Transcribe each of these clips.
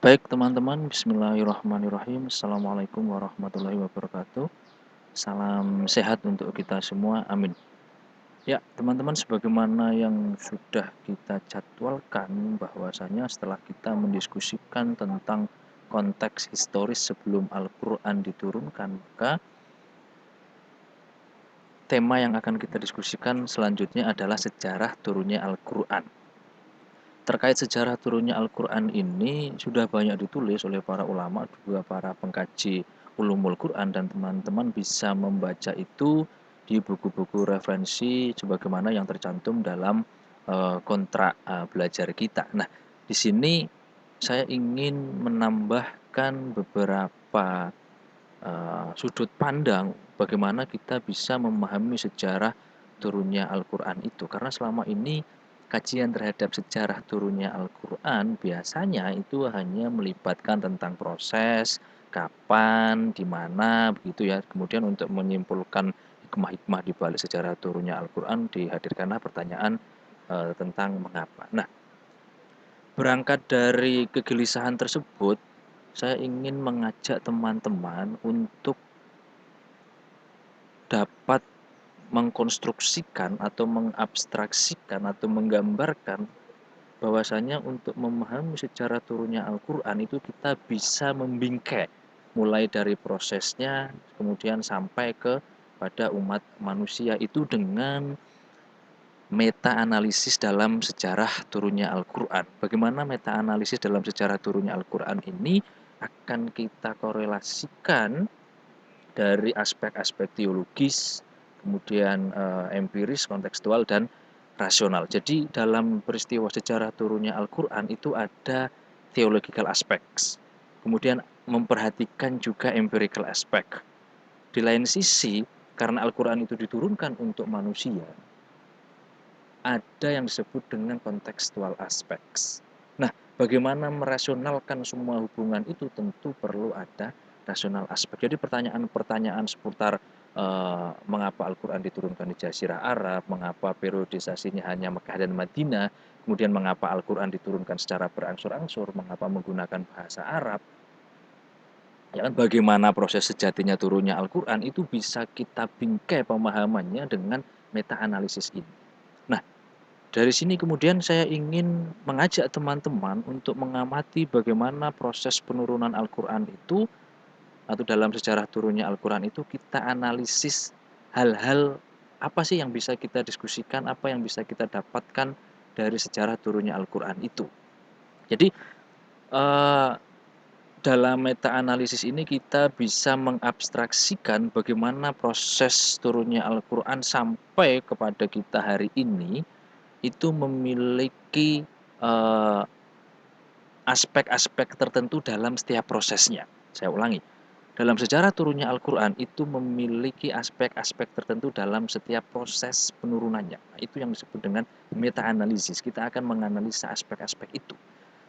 Baik teman-teman, bismillahirrahmanirrahim. Assalamualaikum warahmatullahi wabarakatuh. Salam sehat untuk kita semua, amin. Ya teman-teman, sebagaimana yang sudah kita jadwalkan bahwasanya setelah kita mendiskusikan tentang konteks historis sebelum Al-Quran diturunkan, maka tema yang akan kita diskusikan selanjutnya adalah sejarah turunnya Al-Quran. Terkait sejarah turunnya Al-Quran ini sudah banyak ditulis oleh para ulama, juga para pengkaji ulumul Quran, dan teman-teman bisa membaca itu di buku-buku referensi sebagaimana yang tercantum dalam kontrak belajar kita. Nah, di sini saya ingin menambahkan beberapa sudut pandang bagaimana kita bisa memahami sejarah turunnya Al-Quran itu. Karena selama ini kajian terhadap sejarah turunnya Al-Quran biasanya itu hanya melibatkan tentang proses, kapan, di mana, begitu ya. Kemudian untuk menyimpulkan hikmah-hikmah di balik sejarah turunnya Al-Quran dihadirkanlah pertanyaan tentang mengapa. Nah, berangkat dari kegelisahan tersebut, saya ingin mengajak teman-teman untuk dapat mengkonstruksikan atau mengabstraksikan atau menggambarkan bahwasanya untuk memahami sejarah turunnya Al-Quran itu kita bisa membingkai mulai dari prosesnya kemudian sampai ke pada umat manusia itu dengan meta-analisis dalam sejarah turunnya Al-Quran. Bagaimana meta-analisis dalam sejarah turunnya Al-Quran ini akan kita korelasikan dari aspek-aspek teologis, kemudian empiris, kontekstual, dan rasional. Jadi dalam peristiwa sejarah turunnya Al-Quran itu ada theological aspects, kemudian memperhatikan juga empirical aspect. Di lain sisi, karena Al-Quran itu diturunkan untuk manusia, ada yang disebut dengan kontekstual aspects. Nah, bagaimana merasionalkan semua hubungan itu tentu perlu ada rasional aspek. Jadi pertanyaan-pertanyaan seputar mengapa Al-Quran diturunkan di Jazirah Arab, mengapa periodisasinya hanya Mekah dan Madinah, kemudian mengapa Al-Quran diturunkan secara berangsur-angsur, mengapa menggunakan bahasa Arab, ya kan, bagaimana proses sejatinya turunnya Al-Quran itu bisa kita bingkai pemahamannya dengan meta-analisis ini. Nah, dari sini kemudian saya ingin mengajak teman-teman untuk mengamati bagaimana proses penurunan Al-Quran itu, atau dalam sejarah turunnya Al-Quran itu kita analisis hal-hal apa sih yang bisa kita diskusikan, apa yang bisa kita dapatkan dari sejarah turunnya Al-Quran itu. Jadi dalam meta-analisis ini kita bisa mengabstraksikan bagaimana proses turunnya Al-Quran sampai kepada kita hari ini itu memiliki aspek-aspek tertentu dalam setiap prosesnya. Saya ulangi, dalam sejarah turunnya Al-Quran itu memiliki aspek-aspek tertentu dalam setiap proses penurunannya. Nah, itu yang disebut dengan meta-analisis. Kita akan menganalisa aspek-aspek itu.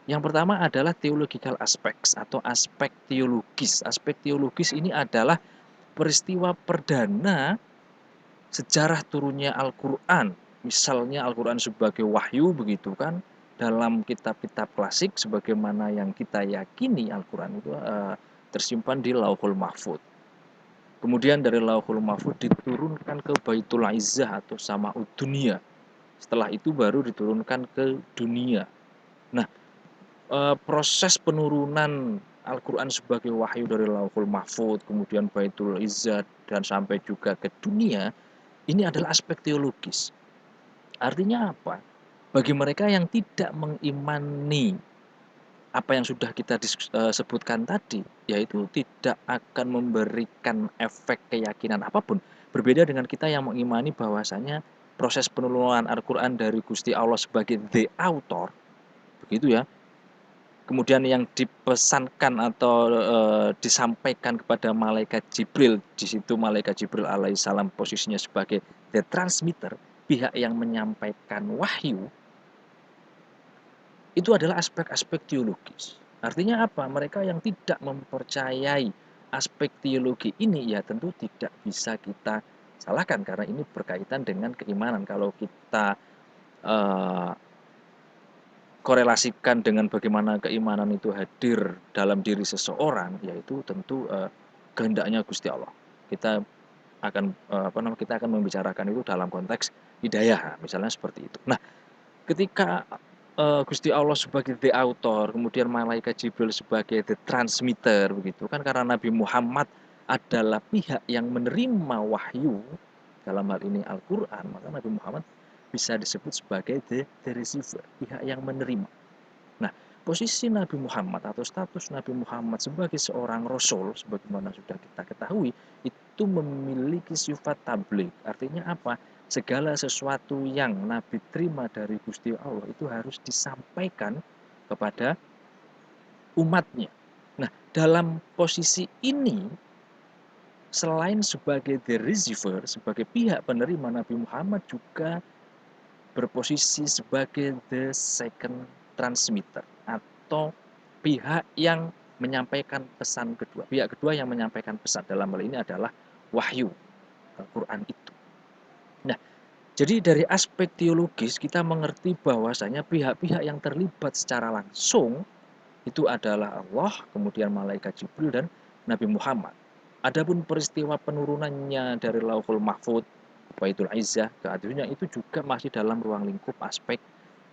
Yang pertama adalah theological aspects atau aspek teologis. Aspek teologis ini adalah peristiwa perdana sejarah turunnya Al-Quran. Misalnya Al-Quran sebagai wahyu begitu kan, dalam kitab-kitab klasik sebagaimana yang kita yakini Al-Quran itu tersimpan di Lauhul Mahfud. Kemudian dari Lauhul Mahfud diturunkan ke Baitul Izzah atau Sama'ud Dunia. Setelah itu baru diturunkan ke dunia. Nah, proses penurunan Al-Quran sebagai wahyu dari Lauhul Mahfud, kemudian Baitul Izzah, dan sampai juga ke dunia, ini adalah aspek teologis. Artinya apa? Bagi mereka yang tidak mengimani apa yang sudah kita sebutkan tadi, yaitu tidak akan memberikan efek keyakinan apapun. Berbeda dengan kita yang mengimani bahwasanya proses penurunan Al-Quran dari Gusti Allah sebagai the author, begitu ya. Kemudian yang dipesankan atau disampaikan kepada malaikat Jibril, di situ malaikat Jibril alaihissalam posisinya sebagai the transmitter, pihak yang menyampaikan wahyu, itu adalah aspek-aspek teologis. Artinya apa? Mereka yang tidak mempercayai aspek teologi ini ya tentu tidak bisa kita salahkan karena ini berkaitan dengan keimanan. Kalau kita korelasikan dengan bagaimana keimanan itu hadir dalam diri seseorang, yaitu tentu kehendaknya Gusti Allah. Kita akan kita akan membicarakan itu dalam konteks hidayah, misalnya seperti itu. Nah, ketika Gusti Allah sebagai the author, kemudian malaikat Jibril sebagai the transmitter, begitu kan, karena Nabi Muhammad adalah pihak yang menerima wahyu, dalam hal ini Al-Quran, maka Nabi Muhammad bisa disebut sebagai the receiver, pihak yang menerima. Nah, posisi Nabi Muhammad atau status Nabi Muhammad sebagai seorang Rasul, sebagaimana sudah kita ketahui, itu memiliki sifat tabligh. Artinya apa? Segala sesuatu yang Nabi terima dari Gusti Allah itu harus disampaikan kepada umatnya. Nah, dalam posisi ini, selain sebagai the receiver, sebagai pihak penerima, Nabi Muhammad juga berposisi sebagai the second transmitter atau pihak yang menyampaikan pesan kedua. Pihak kedua yang menyampaikan pesan dalam hal ini adalah wahyu Al-Quran itu. Nah, jadi dari aspek teologis kita mengerti bahwasanya pihak-pihak yang terlibat secara langsung itu adalah Allah, kemudian malaikat Jibril dan Nabi Muhammad. Adapun peristiwa penurunannya dari Lauhul Mahfud, Baitul Izzah ke atasnya itu juga masih dalam ruang lingkup aspek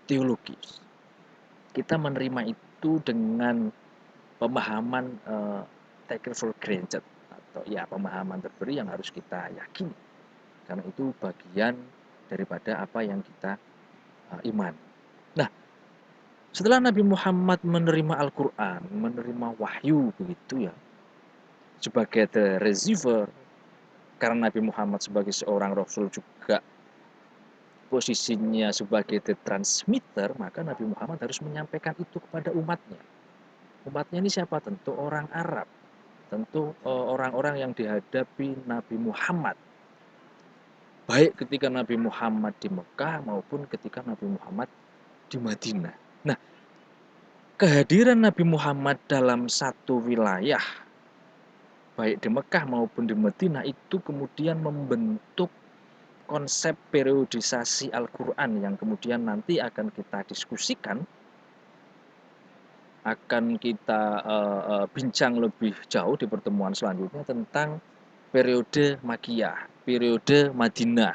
teologis. Kita menerima itu dengan pemahaman take it for granted, atau ya pemahaman terberi yang harus kita yakini, karena itu bagian daripada apa yang kita imani. Nah, setelah Nabi Muhammad menerima Al-Quran, menerima wahyu begitu ya, sebagai the receiver, karena Nabi Muhammad sebagai seorang Rasul juga posisinya sebagai the transmitter, maka Nabi Muhammad harus menyampaikan itu kepada umatnya. Umatnya ini siapa? Tentu orang Arab, tentu orang-orang yang dihadapi Nabi Muhammad, baik ketika Nabi Muhammad di Mekah maupun ketika Nabi Muhammad di Madinah. Nah, kehadiran Nabi Muhammad dalam satu wilayah, baik di Mekah maupun di Madinah, itu kemudian membentuk konsep periodisasi Al-Quran yang kemudian nanti akan kita diskusikan, akan kita bincang lebih jauh di pertemuan selanjutnya tentang periode Makkiyah, periode Madinah.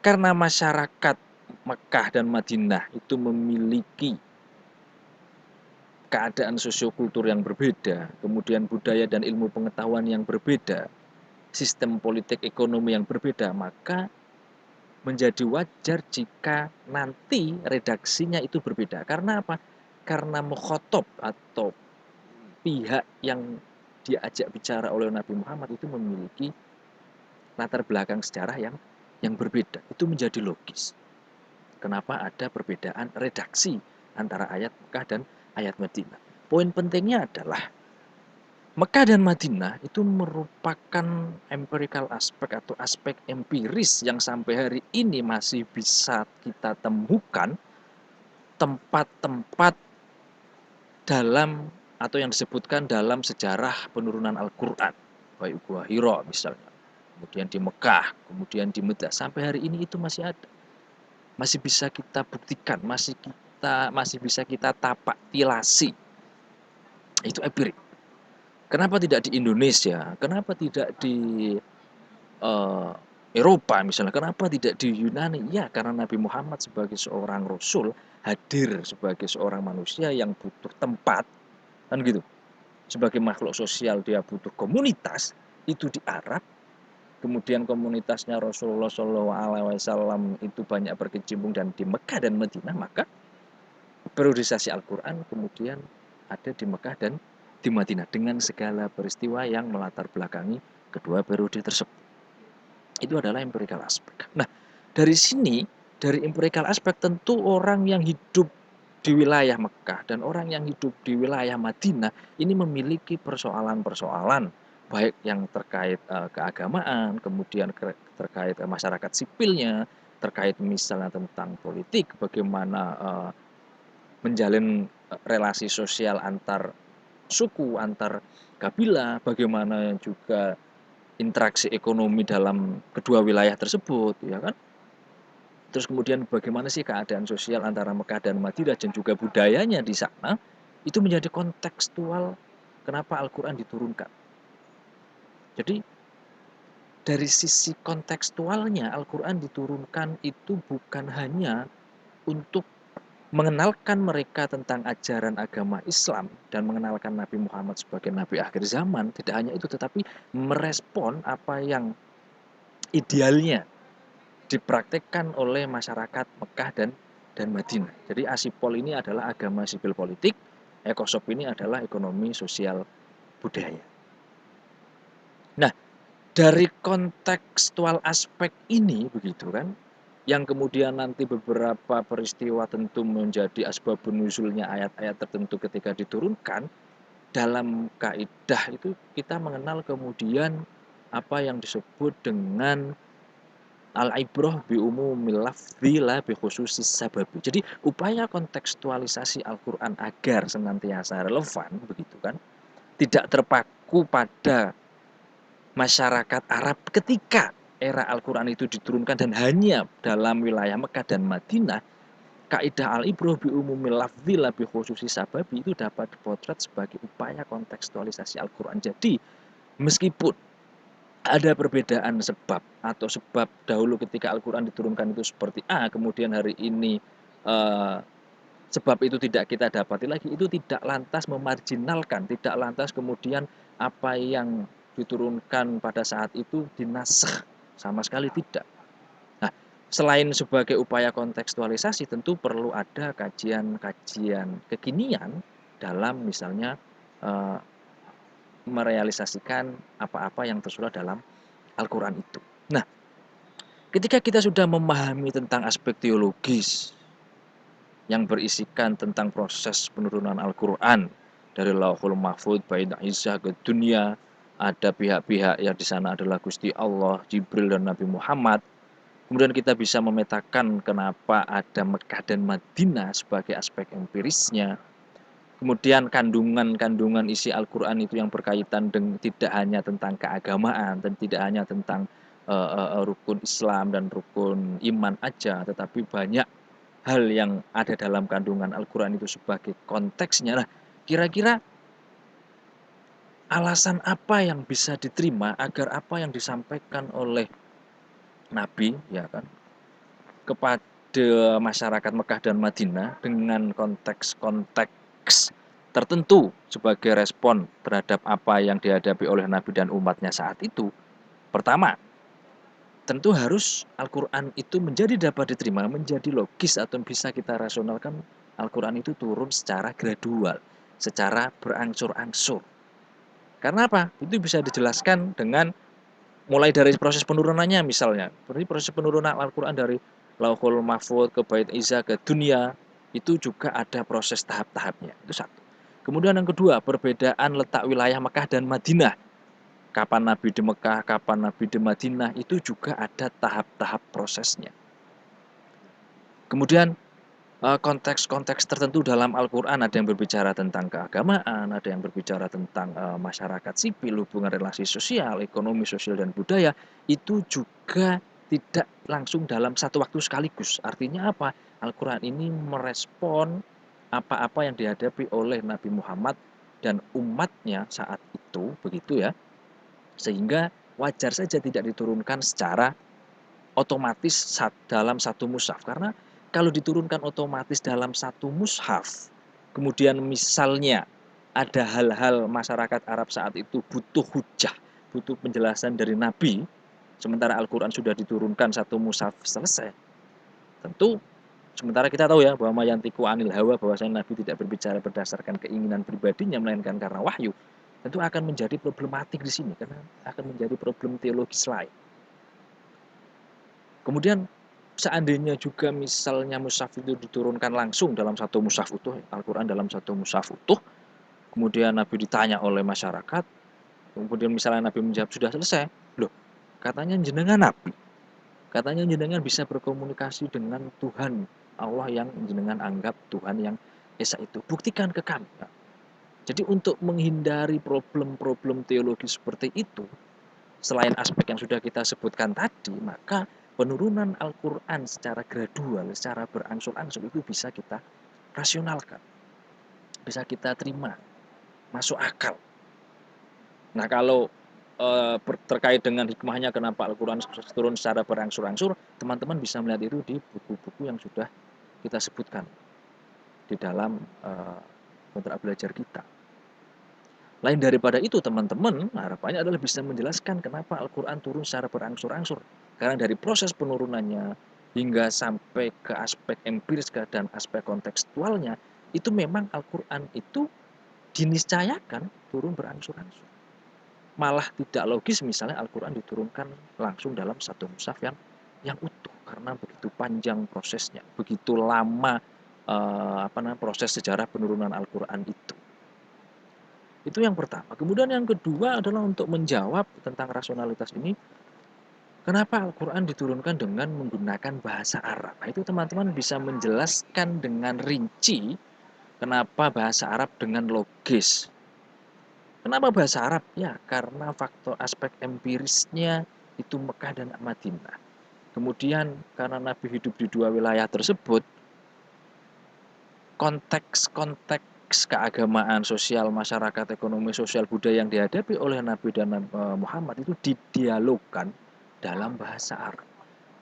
Karena masyarakat Mekah dan Madinah itu memiliki keadaan sosiokultur yang berbeda, kemudian budaya dan ilmu pengetahuan yang berbeda, sistem politik ekonomi yang berbeda, maka menjadi wajar jika nanti redaksinya itu berbeda. Karena apa? Karena mukhotob atau pihak yang diajak bicara oleh Nabi Muhammad itu memiliki latar belakang sejarah yang berbeda. Itu menjadi logis. Kenapa ada perbedaan redaksi antara ayat Mekah dan ayat Madinah. Poin pentingnya adalah Mekah dan Madinah itu merupakan empirical aspek atau aspek empiris yang sampai hari ini masih bisa kita temukan tempat-tempat dalam atau yang disebutkan dalam sejarah penurunan Al-Quran, baik Gua Hira misalnya, kemudian di Mekah, kemudian di Medina, sampai hari ini itu masih ada, masih bisa kita buktikan, masih bisa kita tapak tilasi. Itu empirik. Kenapa tidak di Indonesia? Kenapa tidak di uh, Eropa misalnya? Kenapa tidak di Yunani? Ya, karena Nabi Muhammad sebagai seorang Rasul hadir sebagai seorang manusia yang butuh tempat, kan gitu. Sebagai makhluk sosial dia butuh komunitas, itu di Arab. Kemudian komunitasnya Rasulullah SAW itu banyak berkecimpung dan di Mekah dan Madinah, maka periodisasi Al-Quran kemudian ada di Mekah dan di Madinah dengan segala peristiwa yang melatar belakangi kedua periode tersebut. Itu adalah empirical aspek. Nah, dari sini, dari empirical aspek, tentu orang yang hidup di wilayah Mekah dan orang yang hidup di wilayah Madinah ini memiliki persoalan-persoalan, baik yang terkait keagamaan, kemudian terkait masyarakat sipilnya, terkait misalnya tentang politik, bagaimana menjalin relasi sosial antar suku, antar kabilah, bagaimana juga interaksi ekonomi dalam kedua wilayah tersebut, ya kan? Terus kemudian bagaimana sih keadaan sosial antara Mekah dan Madinah dan juga budayanya di sana, itu menjadi kontekstual kenapa Al-Quran diturunkan. Jadi dari sisi kontekstualnya Al-Quran diturunkan itu bukan hanya untuk mengenalkan mereka tentang ajaran agama Islam dan mengenalkan Nabi Muhammad sebagai Nabi akhir zaman, tidak hanya itu tetapi merespon apa yang idealnya dipraktekkan oleh masyarakat Mekah dan Madinah. Jadi Asipol ini adalah agama sipil politik, Ekosop ini adalah ekonomi sosial budaya. Nah, dari kontekstual aspek ini begitu kan, yang kemudian nanti beberapa peristiwa tentu menjadi asbabun nuzulnya ayat-ayat tertentu ketika diturunkan, dalam kaidah itu kita mengenal kemudian apa yang disebut dengan al-ibrah bi umumil lafzi la bi khususis sababi. Jadi upaya kontekstualisasi Al-Qur'an agar senantiasa relevan begitu kan, tidak terpaku pada masyarakat Arab ketika era Al-Qur'an itu diturunkan dan hanya dalam wilayah Mekah dan Madinah, kaidah al-ibrah bi umumil lafzi la bi khususis sababi itu dapat dipotret sebagai upaya kontekstualisasi Al-Qur'an. Jadi meskipun ada perbedaan sebab atau sebab dahulu ketika Al-Quran diturunkan itu seperti A, kemudian hari ini eh, sebab itu tidak kita dapati lagi, itu tidak lantas memarginalkan, tidak lantas kemudian apa yang diturunkan pada saat itu dinasakh, sama sekali tidak. Nah, selain sebagai upaya kontekstualisasi, tentu perlu ada kajian-kajian kekinian dalam misalnya eh, merealisasikan apa-apa yang tersurat dalam Al-Quran itu. Nah, ketika kita sudah memahami tentang aspek teologis yang berisikan tentang proses penurunan Al-Quran dari Lauhul Mahfud, Bait Izzah ke dunia, ada pihak-pihak yang di sana adalah Gusti Allah, Jibril dan Nabi Muhammad. Kemudian kita bisa memetakan kenapa ada Mekah dan Madinah sebagai aspek empirisnya. Kemudian kandungan-kandungan isi Al-Quran itu yang berkaitan dengan tidak hanya tentang keagamaan dan tidak hanya tentang rukun Islam dan rukun iman aja, tetapi banyak hal yang ada dalam kandungan Al-Quran itu sebagai konteksnya. Nah, kira-kira alasan apa yang bisa diterima agar apa yang disampaikan oleh Nabi, ya kan, kepada masyarakat Mekah dan Madinah dengan konteks-konteks tertentu sebagai respon terhadap apa yang dihadapi oleh Nabi dan umatnya saat itu. Pertama, tentu harus Al-Quran itu menjadi dapat diterima, menjadi logis atau bisa kita rasionalkan. Al-Quran itu turun secara gradual, secara berangsur-angsur. Karena apa? Itu bisa dijelaskan dengan mulai dari proses penurunannya misalnya. Berarti proses penurunan Al-Quran dari Lauhul Mahfud ke Bait Izzah ke dunia itu juga ada proses tahap-tahapnya. Itu satu. Kemudian yang kedua, perbedaan letak wilayah Mekah dan Madinah. Kapan Nabi di Mekah, kapan Nabi di Madinah, itu juga ada tahap-tahap prosesnya. Kemudian konteks-konteks tertentu dalam Al-Quran ada yang berbicara tentang keagamaan, ada yang berbicara tentang masyarakat sipil, hubungan relasi sosial, ekonomi, sosial, dan budaya, itu juga tidak langsung dalam satu waktu sekaligus. Artinya apa? Al-Quran ini merespon apa-apa yang dihadapi oleh Nabi Muhammad dan umatnya saat itu, begitu ya, sehingga wajar saja tidak diturunkan secara otomatis dalam satu mushaf. Karena kalau diturunkan otomatis dalam satu mushaf, kemudian misalnya ada hal-hal masyarakat Arab saat itu butuh hujah, butuh penjelasan dari Nabi, sementara Al-Quran sudah diturunkan satu mushaf selesai, tentu sementara kita tahu ya bahwa yantiku anil hawa, bahwasanya Nabi tidak berbicara berdasarkan keinginan pribadinya melainkan karena wahyu, tentu akan menjadi problematik di sini karena akan menjadi problem teologis lain. Kemudian seandainya juga misalnya mushaf itu diturunkan langsung dalam satu mushaf utuh, Al-Quran dalam satu mushaf utuh, kemudian Nabi ditanya oleh masyarakat, kemudian misalnya Nabi menjawab sudah selesai, loh katanya jenengan Nabi, katanya jenengan bisa berkomunikasi dengan Tuhan Allah yang jenengan anggap Tuhan yang Esa itu, buktikan ke kami. Jadi untuk menghindari problem-problem teologi seperti itu, selain aspek yang sudah kita sebutkan tadi, maka penurunan Al-Quran secara gradual, secara berangsur-angsur itu bisa kita rasionalkan, bisa kita terima, masuk akal. Nah, kalau terkait dengan hikmahnya kenapa Al-Quran turun secara berangsur-angsur, teman-teman bisa melihat itu di buku-buku yang sudah kita sebutkan di dalam kontrak belajar kita. Lain daripada itu, teman-teman, harapannya adalah bisa menjelaskan kenapa Al-Quran turun secara berangsur-angsur. Karena dari proses penurunannya hingga sampai ke aspek empiris dan aspek kontekstualnya, itu memang Al-Quran itu diniscayakan turun berangsur-angsur. Malah tidak logis misalnya Al-Quran diturunkan langsung dalam satu mushaf yang utuh, karena begitu panjang prosesnya, begitu lama proses sejarah penurunan Al-Quran itu. Itu yang pertama. Kemudian yang kedua adalah untuk menjawab tentang rasionalitas ini, kenapa Al-Quran diturunkan dengan menggunakan bahasa Arab. Nah, itu teman-teman bisa menjelaskan dengan rinci kenapa bahasa Arab dengan logis. Kenapa bahasa Arab? Ya, karena faktor aspek empirisnya itu Mekah dan Madinah. Kemudian karena Nabi hidup di dua wilayah tersebut, konteks keagamaan, sosial, masyarakat, ekonomi, sosial, budaya yang dihadapi oleh Nabi dan Muhammad itu didialogkan dalam bahasa Arab.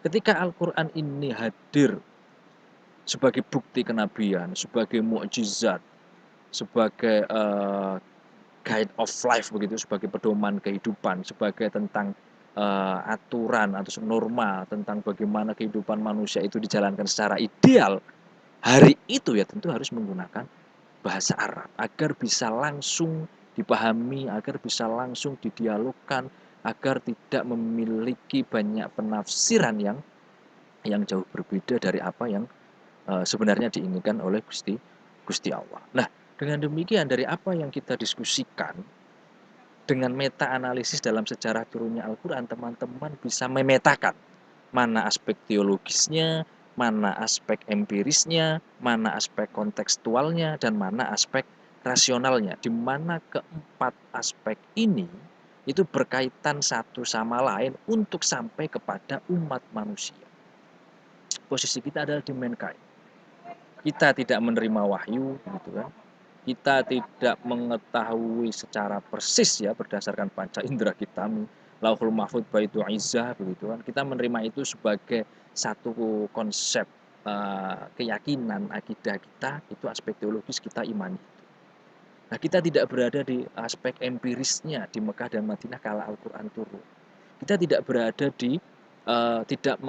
Ketika Al-Quran ini hadir sebagai bukti kenabian, sebagai mukjizat, sebagai guide of life begitu, sebagai pedoman kehidupan, sebagai tentang aturan atau norma tentang bagaimana kehidupan manusia itu dijalankan secara ideal, hari itu ya tentu harus menggunakan bahasa Arab agar bisa langsung dipahami, agar bisa langsung didialogkan, agar tidak memiliki banyak penafsiran yang jauh berbeda dari apa yang sebenarnya diinginkan oleh Gusti Allah. Nah, dengan demikian dari apa yang kita diskusikan dengan meta analisis dalam sejarah turunnya Al-Quran, teman-teman bisa memetakan mana aspek teologisnya, mana aspek empirisnya, mana aspek kontekstualnya, dan mana aspek rasionalnya. Di mana keempat aspek ini itu berkaitan satu sama lain untuk sampai kepada umat manusia. Posisi kita adalah di mankind. Kita tidak menerima wahyu, gitu kan. Kita tidak mengetahui secara persis ya berdasarkan panca indera kita, Lauhul Mahfud Baitu Izzah begitu kan. Kita menerima itu sebagai satu konsep keyakinan akidah kita, itu aspek teologis kita imani. Nah, kita tidak berada di aspek empirisnya di Mekah dan Madinah kala Al-Quran turun. Kita tidak berada di tidak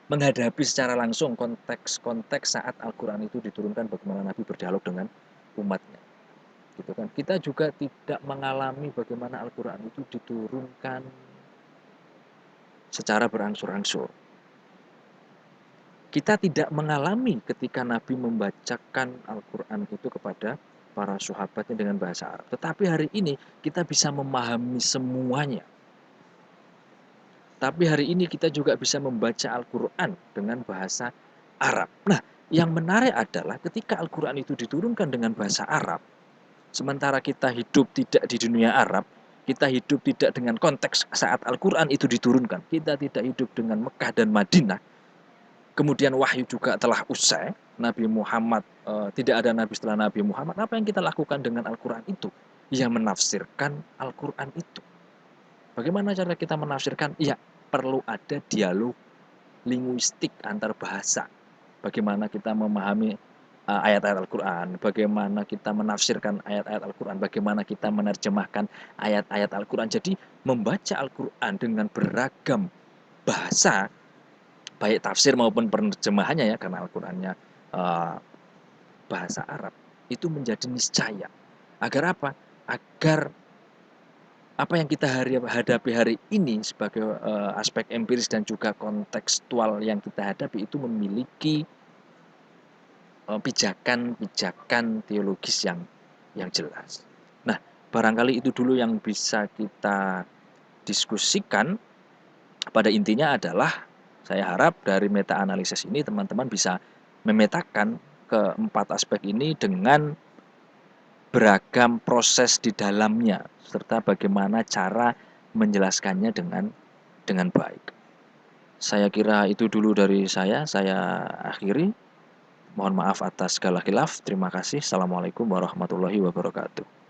menghadapi secara langsung konteks-konteks saat Al-Quran itu diturunkan, bagaimana Nabi berdialog dengan umatnya, gitu kan. Kita juga tidak mengalami bagaimana Al-Quran itu diturunkan secara berangsur-angsur. Kita tidak mengalami ketika Nabi membacakan Al-Quran itu kepada para sahabatnya dengan bahasa Arab. Tetapi hari ini kita bisa memahami semuanya. Tapi hari ini kita juga bisa membaca Al-Quran dengan bahasa Arab. Nah, yang menarik adalah ketika Al-Quran itu diturunkan dengan bahasa Arab, sementara kita hidup tidak di dunia Arab, kita hidup tidak dengan konteks saat Al-Quran itu diturunkan, kita tidak hidup dengan Mekah dan Madinah, kemudian wahyu juga telah usai, Nabi Muhammad, tidak ada Nabi setelah Nabi Muhammad, apa yang kita lakukan dengan Al-Quran itu? Ya, menafsirkan Al-Quran itu. Bagaimana cara kita menafsirkan? Ya, perlu ada dialog linguistik antar bahasa. Bagaimana kita memahami ayat-ayat Al-Quran, bagaimana kita menafsirkan ayat-ayat Al-Quran, bagaimana kita menerjemahkan ayat-ayat Al-Quran. Jadi membaca Al-Quran dengan beragam bahasa, baik tafsir maupun penerjemahannya ya, karena Al-Qurannya bahasa Arab, itu menjadi niscaya. Agar apa? Agar apa yang kita hadapi hari ini sebagai aspek empiris dan juga kontekstual yang kita hadapi itu memiliki pijakan-pijakan teologis yang jelas. Nah, barangkali itu dulu yang bisa kita diskusikan. Pada intinya adalah saya harap dari meta analisis ini teman-teman bisa memetakan keempat aspek ini dengan beragam proses di dalamnya serta bagaimana cara menjelaskannya dengan baik. Saya kira itu dulu dari saya akhiri. Mohon maaf atas segala khilaf. Terima kasih. Assalamualaikum warahmatullahi wabarakatuh.